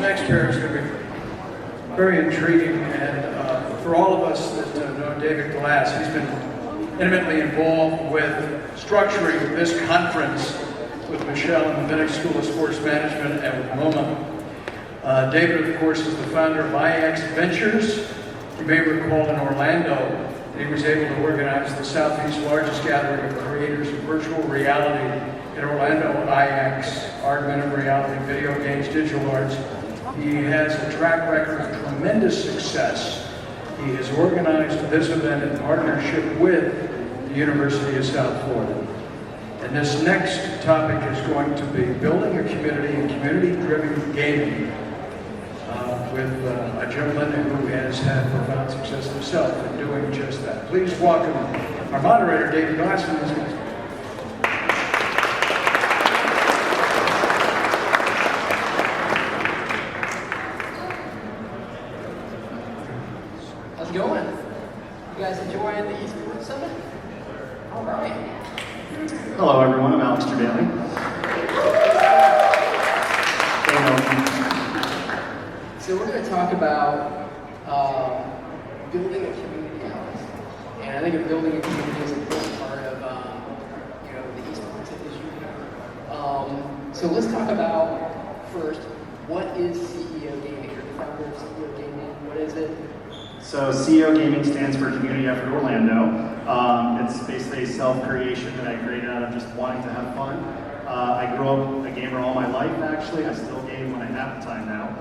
next pair is going to be very intriguing, and for all of us that know David Glass, he's been intimately involved with structuring this conference with Michelle in the Minnick School of Sports Management and with MoMA. David, of course, is the founder of IX Ventures. You may recall in Orlando, he was able to organize the Southeast's largest gathering of creators of virtual reality in Orlando, IX, augmented reality, video games, digital arts. He has a track record of tremendous success. He has organized this event in partnership with the University of South Florida. And this next topic is going to be building a community and community-driven gaming with a gentleman who has had profound success himself in doing just that. Please welcome our moderator, David Glass. How's it going? You guys enjoying the Esports Summit? All right. Hello everyone, I'm Alex Jebailey. So we're going to talk about building a community out. And I think building a community is an important part of the esports industry. So let's talk about first, what is CEO Gaming? You're the founder of CEO Gaming. What is it? So CEO Gaming stands for Community Effort Orlando. It's basically a self-creation that I created out of just wanting to have fun. I grew up a gamer all my life, actually. I still game when I have the time now.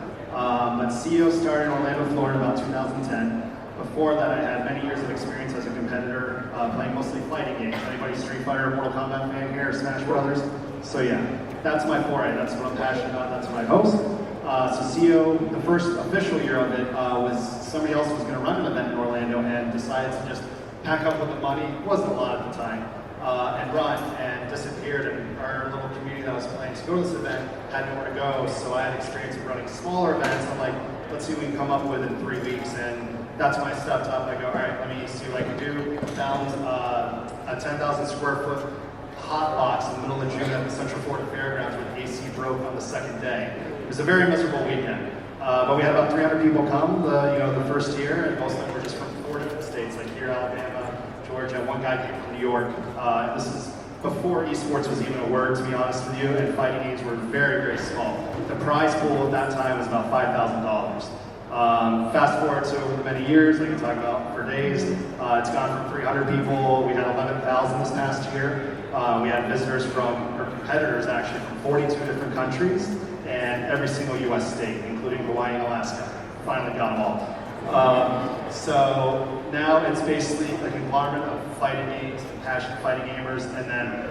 But CEO started in Orlando, Florida about 2010. Before that, I had many years of experience as a competitor, playing mostly fighting games. Anybody Street Fighter, Mortal Kombat fan here, Smash Brothers? So yeah, that's my foray. That's what I'm passionate about. That's what I host. So CEO, the first official year of it was somebody else was going to run an event in Orlando and decided to just pack up with the money, wasn't a lot at the time, and run, and disappeared. And our little community that was planning to go to this event had nowhere to go, so I had experience of running smaller events. I'm like, let's see what we can come up with in 3 weeks, and that's when I stepped up. I go, all right, let me see what I can do. Found a 10,000 square foot hot box in the middle of June at the Central Florida Fairgrounds where the AC broke on the second day. It was a very miserable weekend, but we had about 300 people come the first year, and most of them were just from 4 different states, like here, Alabama, Georgia. One guy came from New York. This is before esports was even a word, to be honest with you, and fighting games were very, very small. The prize pool at that time was about $5,000. Fast forward to over the many years, I can talk about for days. It's gone from 300 people. We had 11,000 this past year. We had visitors or competitors actually from 42 different countries and every single U.S. state, including Hawaii and Alaska. Finally got them all. So now it's basically a conglomerate of fighting games, passionate fighting gamers, and then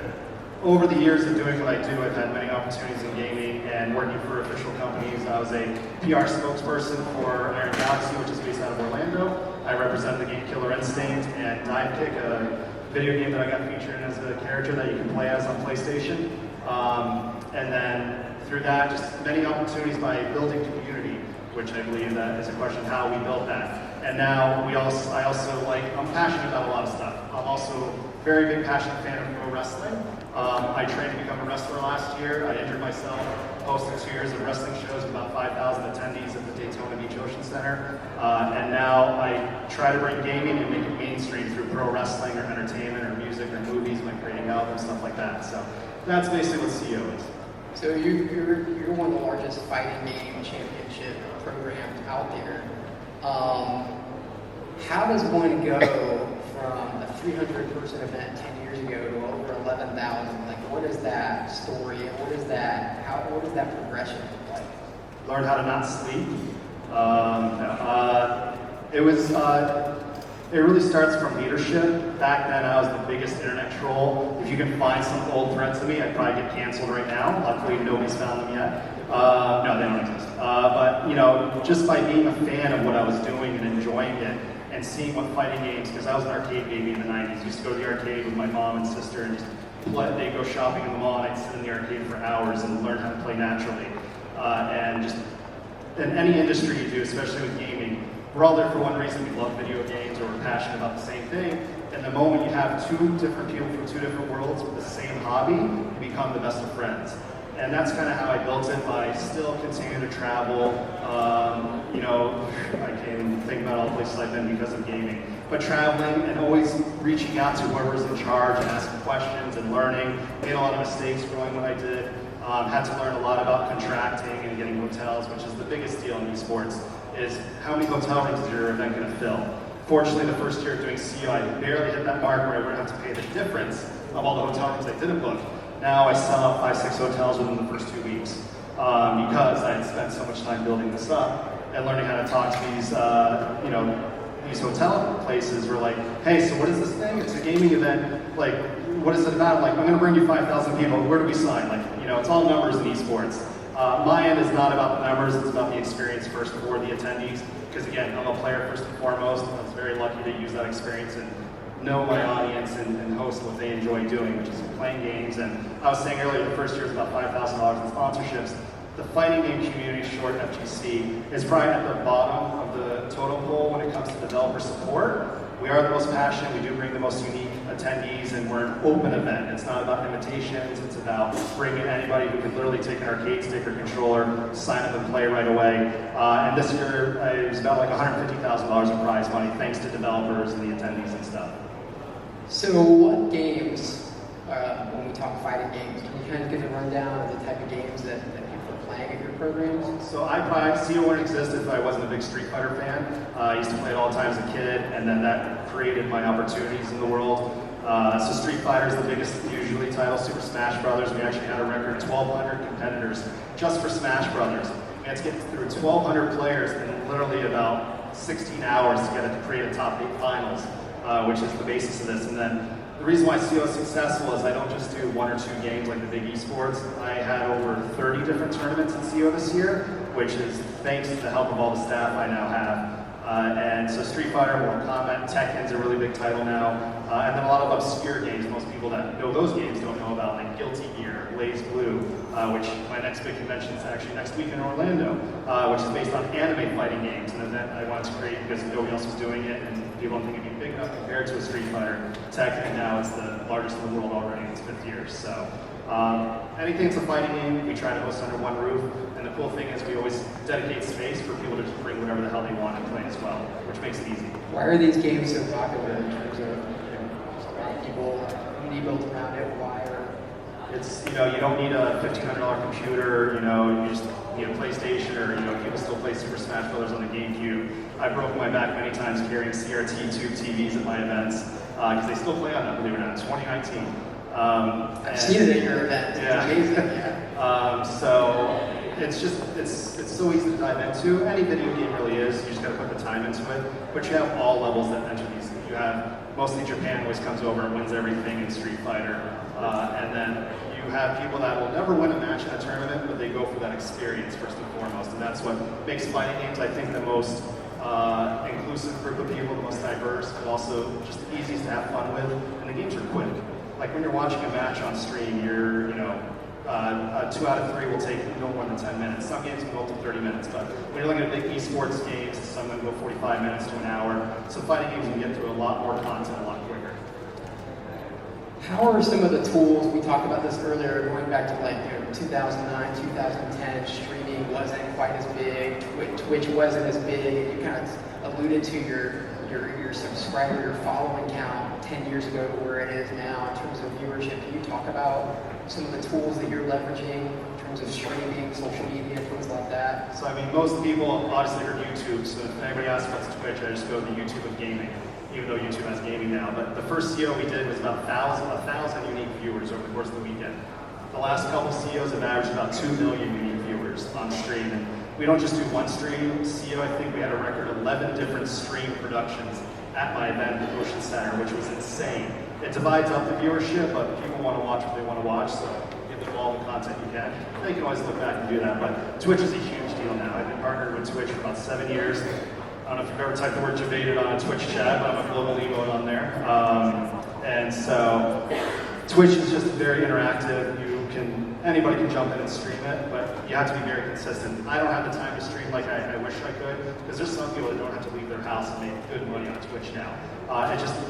over the years of doing what I do, I've had many opportunities in gaming and working for official companies. I was a PR spokesperson for Iron Galaxy, which is based out of Orlando. I represent the game Killer Instinct and Dive Kick, a video game that I got featured in as a character that you can play as on PlayStation. And then through that, just many opportunities by building community, which I believe that is a question of how we built that. And now I also I'm passionate about a lot of stuff. I'm also a very big passionate fan of pro wrestling. I trained to become a wrestler last year. I injured myself, hosted 2 years of wrestling shows with about 5,000 attendees at the Daytona Beach Ocean Center. And now I try to bring gaming and make it mainstream through pro wrestling or entertainment or music or movies, like creating albums, stuff like that. So that's basically what CEO is. So you're one of the largest fighting game championship programs out there. How does one go from a 300-person event 10 years ago to over 11,000? Like, what is that story? What is that progression look like? Learned how to not sleep. It really starts from leadership. Back then, I was the biggest internet troll. If you can find some old threads of me, I'd probably get canceled right now. Luckily, nobody's found them yet. No, they don't exist. But just by being a fan of what I was doing and enjoying it, and seeing what fighting games, because I was an arcade baby in the 90s. Used to go to the arcade with my mom and sister and just play. They'd go shopping in the mall, and I'd sit in the arcade for hours and learn how to play naturally. And just in any industry you do, especially with gaming, we're all there for one reason. We love video games, or we're passionate about the same thing. And the moment you have two different people from two different worlds with the same hobby, you become the best of friends. And that's kind of how I built it by still continuing to travel. You know, I can't even think about all the places I've been because of gaming. But traveling and always reaching out to whoever's in charge and asking questions and learning. Made a lot of mistakes growing what I did. Had to learn a lot about contracting and getting hotels, which is the biggest deal in esports, is how many hotel rooms is your event going to fill? Fortunately, the first year doing CEO, I barely hit that mark where I would have to pay the difference of all the hotel rooms I didn't book. Now I sell out 5-6 hotels within the first 2 weeks because I had spent so much time building this up and learning how to talk to these, you know, these hotel places. Were like, hey, so what is this thing? It's a gaming event. Like, what is it about? Like, I'm going to bring you 5,000 people. Where do we sign? Like, you know, it's all numbers in esports. My end is not about the numbers. It's about the experience first for the attendees. Because again, I'm a player first and foremost. I was very lucky to use that experience and know my audience and host what they enjoy doing, which is playing games. And I was saying earlier, the first year is about $5,000 in sponsorships. The fighting game community, short FGC, is probably at the bottom of the totem pole when it comes to developer support. We are the most passionate, we do bring the most unique attendees, and we're an open event. It's not about invitations, it's about bringing anybody who can literally take an arcade stick or controller, sign up and play right away. And this year, it was about like $150,000 in prize money, thanks to developers and the attendees and stuff. So what games, when we talk fighting games, can you kind of give a rundown of the type of games that people are playing at your programs? So CEO wouldn't exist if I wasn't a big Street Fighter fan. I used to play it all the time as a kid, and then that created my opportunities in the world. So Street Fighter is the biggest usually title. Super Smash Brothers, we actually had a record 1,200 competitors just for Smash Brothers. We had to get through 1,200 players in literally about 16 hours to get it to create a top 8 finals, which is the basis of this. And then the reason why CEO is successful is I don't just do 1 or 2 games like the big esports. I had over 30 different tournaments in CEO this year, which is thanks to the help of all the staff I now have. And so Street Fighter, Mortal Kombat, Tekken's a really big title now, and then a lot of obscure games most people that know those games don't know about, like Guilty Gear, Blaze Blue, which my next big convention is actually next week in Orlando, which is based on anime fighting games, an event I wanted to create because nobody else was doing it, and people don't think it'd be big enough compared to a Street Fighter. Tekken now is the largest in the world already in its 5th year, so anything that's a fighting game, we try to host under one roof. And the cool thing is we always dedicate space for people to just bring whatever the hell they want and play as well, which makes it easy. Why are these games so popular in terms of people, community built around it? Why are... It's, you know, you don't need a $1,500 computer, you know, you just need a PlayStation, or, you know, people still play Super Smash Brothers on the GameCube. I've broken my back many times carrying CRT tube TVs at my events, because they still play on that, believe it or not, 2019. I've seen it at your event. Yeah. It's amazing, yeah. So it's just, it's so easy to dive into. Any video game really is. You just got to put the time into it. But you have all levels that enter these. You have, mostly Japan always comes over and wins everything in Street Fighter. And then you have people that will never win a match in a tournament, but they go for that experience first and foremost. And that's what makes fighting games, I think, the most inclusive group of people, the most diverse, but also just the easiest to have fun with. And the games are quick. Like when you're watching a match on stream, you're, you know, 2 out of 3 will take no more than 10 minutes. Some games can go up to 30 minutes, but when you're looking at big esports games, some of them go 45 minutes to an hour. So fighting games, you can get through a lot more content a lot quicker. How are some of the tools, we talked about this earlier, going back to like 2009, 2010, streaming wasn't quite as big, Twitch wasn't as big, you kind of alluded to your subscriber, your following count 10 years ago to where it is now in terms of viewership. Can you talk about some of the tools that you're leveraging in terms of streaming, social media, things like that? So I mean, most people obviously are YouTube, so if anybody asks what's Twitch, I just go to the YouTube of gaming, even though YouTube has gaming now. But the first CEO we did was about 1,000 unique viewers over the course of the weekend. The last couple CEOs have averaged about 2 million unique viewers on stream. And we don't just do one stream. CEO, I think we had a record 11 different stream productions at my event at Ocean Center, which was insane. It divides up the viewership, but people want to watch what they want to watch, so give them all the content you can. Now you can always look back and do that, but Twitch is a huge deal now. I've been partnered with Twitch for about 7 years. I don't know if you've ever typed the word Jebailey on a Twitch chat, but I'm a global emote on there. And so Twitch is just very interactive. Anybody can jump in and stream it, but you have to be very consistent. I don't have the time to stream like I wish I could, because there's some people that don't have to leave their house and make good money on Twitch now.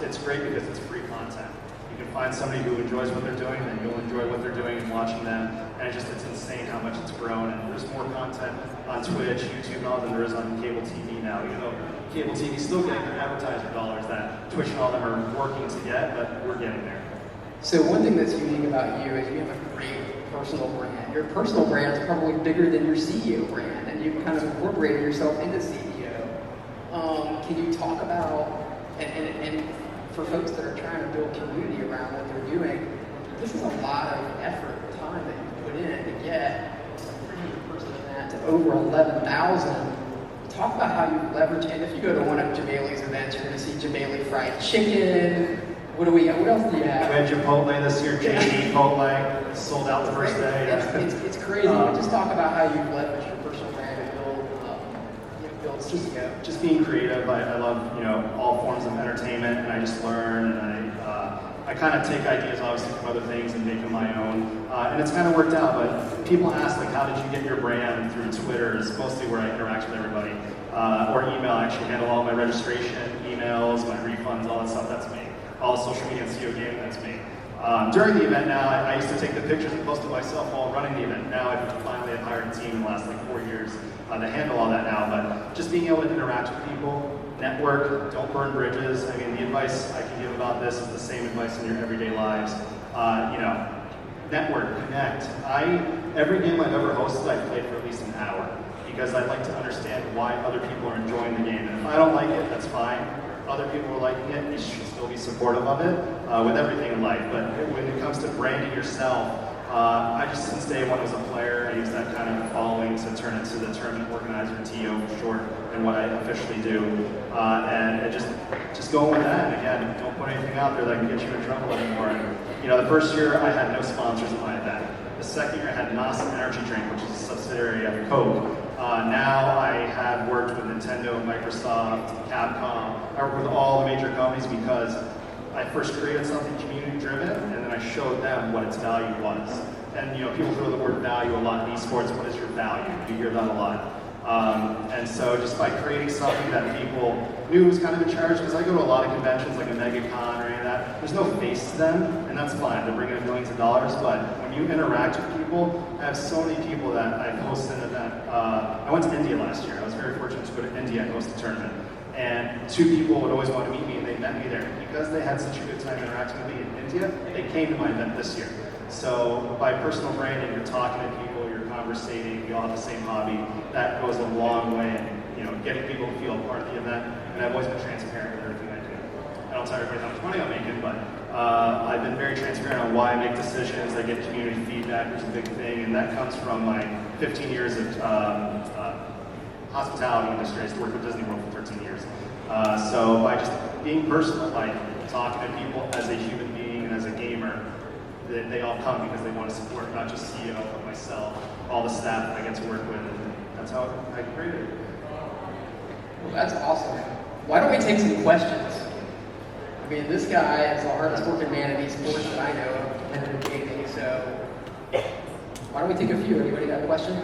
It's great because it's free content. You can find somebody who enjoys what they're doing, and you'll enjoy what they're doing and watching them. And it's insane how much it's grown. And there's more content on Twitch, YouTube, and all than there is on cable TV now. Even though cable TV is still getting their advertiser dollars that Twitch and all them are working to get, but we're getting there. So one thing that's unique about you is you have a great personal brand. Your personal brand is probably bigger than your CEO brand, and you've kind of incorporated yourself into CEO. Can you talk about, and for folks that are trying to build community around what they're doing, this is a lot of effort and time that you put in to get a 300 person event to over 11,000. Talk about how you leverage, and if you go to one of Jebailey's events, you're going to see Jebailey fried chicken. What else do you have? We had Chipotle this year, JD Chipotle, sold out the first day. It's crazy. Just talk about how you leverage your personal brand and build CEO. Just being creative. I love all forms of entertainment, and I just learn, and I kind of take ideas obviously from other things and make them my own, and it's kind of worked out. But people ask like, how did you get your brand? Through Twitter is mostly where I interact with everybody, or email. I actually handle all my registration, emails, my refunds, all that stuff. That's me. All the social media and CEO gaming, that's me. During the event now, I used to take the pictures and post them myself while running the event. Now I've finally hired a team in the last 4 years to handle all that now. But just being able to interact with people, network, don't burn bridges. I mean, the advice I can give about this is the same advice in your everyday lives. Network, connect. Every game I've ever hosted, I've played for at least an hour because I like to understand why other people are enjoying the game. And if I don't like it, that's fine. Other people are liking it, you should still be supportive of it with everything in life. But when it comes to branding yourself, I just, since day one as a player, I use that kind of following to turn into the tournament organizer, TO for short, and what I officially do. And it just going with that. And again, don't put anything out there that can get you in trouble anymore. And, the first year I had no sponsors at my event. The second year I had Monster Energy Drink, which is a subsidiary of Coke. Now I have worked with Nintendo, Microsoft, Capcom. I work with all the major companies because I first created something community-driven, and then I showed them what its value was. And people throw the word value a lot in esports. What is your value? You hear that a lot. And so just by creating something that people knew was kind of in charge, because I go to a lot of conventions like a MegaCon or any of that, there's no face to them, and that's fine. They're bringing in millions of dollars, but when you interact with people, I have so many people that I've hosted an event. I went to India last year. I was very fortunate to go to India and host a tournament. And 2 people would always want to meet me, and they met me there. Because they had such a good time interacting with me in India, they came to my event this year. So by personal branding, you're talking to people, you're conversating, you all have the same hobby. That goes a long way in getting people to feel part of the event. And I've always been transparent with everything I do. I don't tell everybody how much money I'm making, but I've been very transparent on why I make decisions. I get community feedback, which is a big thing, and that comes from my 15 years of hospitality industry. I used to work with Disney World for 13 years. So by just being personal, like talking to people as a human being and as a gamer, they all come because they want to support not just CEO, but myself, all the staff that I get to work with, and that's how I created it. Well, that's awesome. Why don't we take some questions? I mean, this guy is the hardest working man in esports that I know of, competitive gaming, so why don't we take a few? Anybody got a question?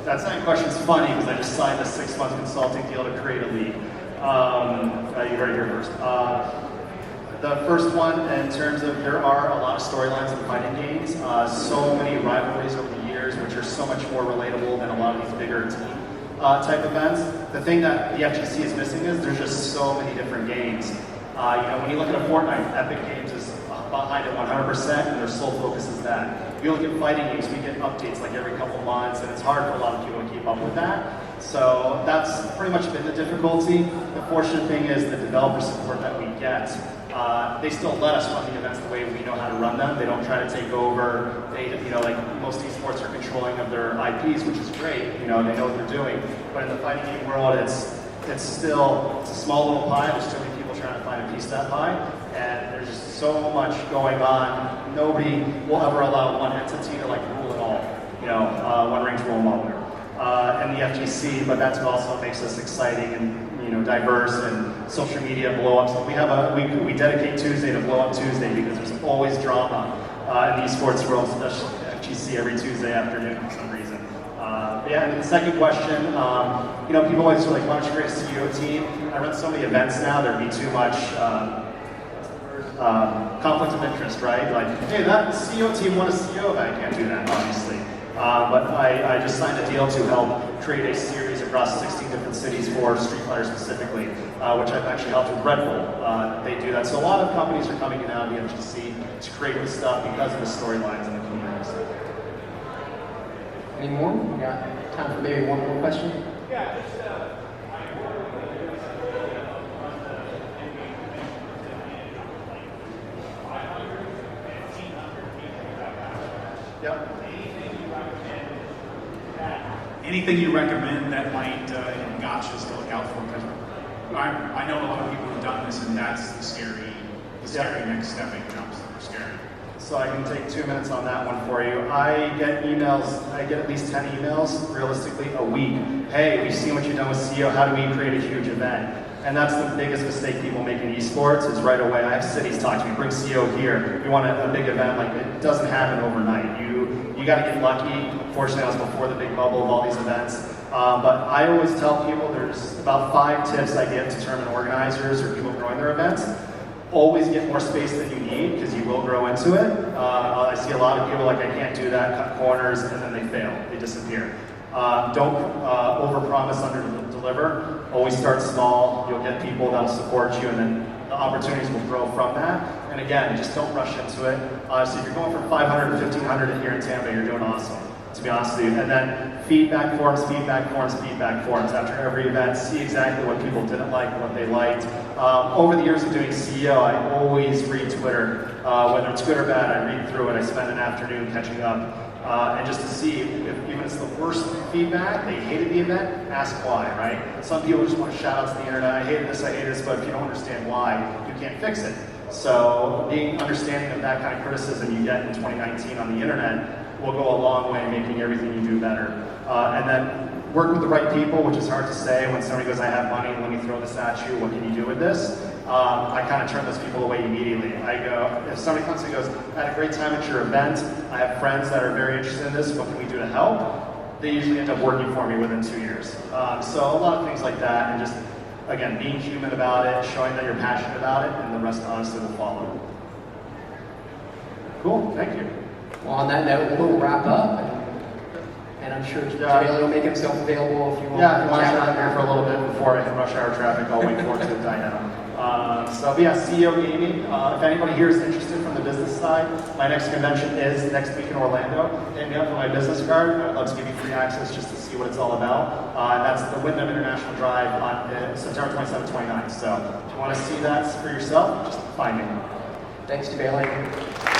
That second question's funny because I just signed a 6-month consulting deal to create a league. You heard it here first. The first one, in terms of, there are a lot of storylines in fighting games, so many rivalries over the years, which are so much more relatable than a lot of these bigger team type events. The thing that the FGC is missing is there's just so many different games. When you look at a Fortnite, Epic Games is behind it 100%, and their sole focus is that. If you look at fighting games, we get updates like every couple months, and it's hard for a lot of people to keep up with that. So that's pretty much been the difficulty. The fortunate thing is the developer support that we get, they still let us run the events the way we know how to run them. They don't try to take over. They, like most esports are controlling of their IPs, which is great. They know what they're doing. But in the fighting game world, it's still, it's a small little pie. There's too many people trying to find a piece of that pie. And there's just so much going on. Nobody will ever allow one entity to rule it all. One range rule model. And the FGC, but that's what also makes us exciting and diverse and social media blow-ups. We dedicate Tuesday to Blow Up Tuesday because there's always drama in the esports world, especially at GC every Tuesday afternoon for some reason. Yeah, and the second question, people always feel like, why don't you create a CEO team? I run so many events now, there'd be too much conflict of interest, right? Like, hey, that CEO team won a CEO event. I can't do that, obviously. But I just signed a deal to help create a series across 16 different cities for Street Fighter specifically, which I've actually helped with Red Bull. They do that. So a lot of companies are coming in now to the FGC to create this stuff because of the storylines and the communities. Any more? We got time for maybe one more question. Yeah, just Yep. anything you recommend that might gotchas to look out for? Because I know a lot of people who've done this, and that's the scary next stepping jumps that are scary. So I can take 2 minutes on that one for you. I get at least 10 emails, realistically, a week. Hey, we've seen what you've done with CEO, how do we create a huge event? And that's the biggest mistake people make in esports is right away, I have cities talk to me, bring CEO here, we want a big event, like it doesn't happen overnight. You got to get lucky. Fortunately, I was before the big bubble of all these events. But I always tell people there's about 5 tips I give to tournament organizers or people growing their events. Always get more space than you need because you will grow into it. I see a lot of people like, I can't do that, cut corners, and then they fail, they disappear. Don't overpromise, under-deliver. Always start small. You'll get people that'll support you, and then the opportunities will grow from that. And again, just don't rush into it. So if you're going from 500 to 1,500 here in Tampa, you're doing awesome, to be honest with you. And then feedback forms after every event. See exactly what people didn't like, what they liked. Over the years of doing CEO, I always read Twitter. Whether it's good or bad, I read through it. I spend an afternoon catching up. And just to see if even it's the worst feedback, they hated the event, ask why, right? Some people just want to shout out to the internet, I hated this, but if you don't understand why, you can't fix it. So being understanding of that kind of criticism you get in 2019 on the internet will go a long way in making everything you do better. And then work with the right people, which is hard to say when somebody goes, I have money, let me throw this at you, what can you do with this? I kind of turn those people away immediately. I go, if somebody comes and goes, I had a great time at your event, I have friends that are very interested in this, what can we do to help? They usually end up working for me within 2 years. So a lot of things like that, and just, again, being human about it, showing that you're passionate about it, and the rest honestly will follow. Cool, thank you. Well, on that note, we'll wrap up, and I'm sure Jebailey will make himself available if you want. Yeah, if you want to chat here for a little bit before I hit rush hour traffic, I'll wait for it to die down. But yeah, CEO Gaming. If anybody here is interested from the business side, my next convention is next week in Orlando. Hit me up for my business card. I'd love to give you free access just to see what it's all about. And that's the Wyndham International Drive on September 27th, 29th. So if you want to see that for yourself, just find me. Thanks, Jebailey.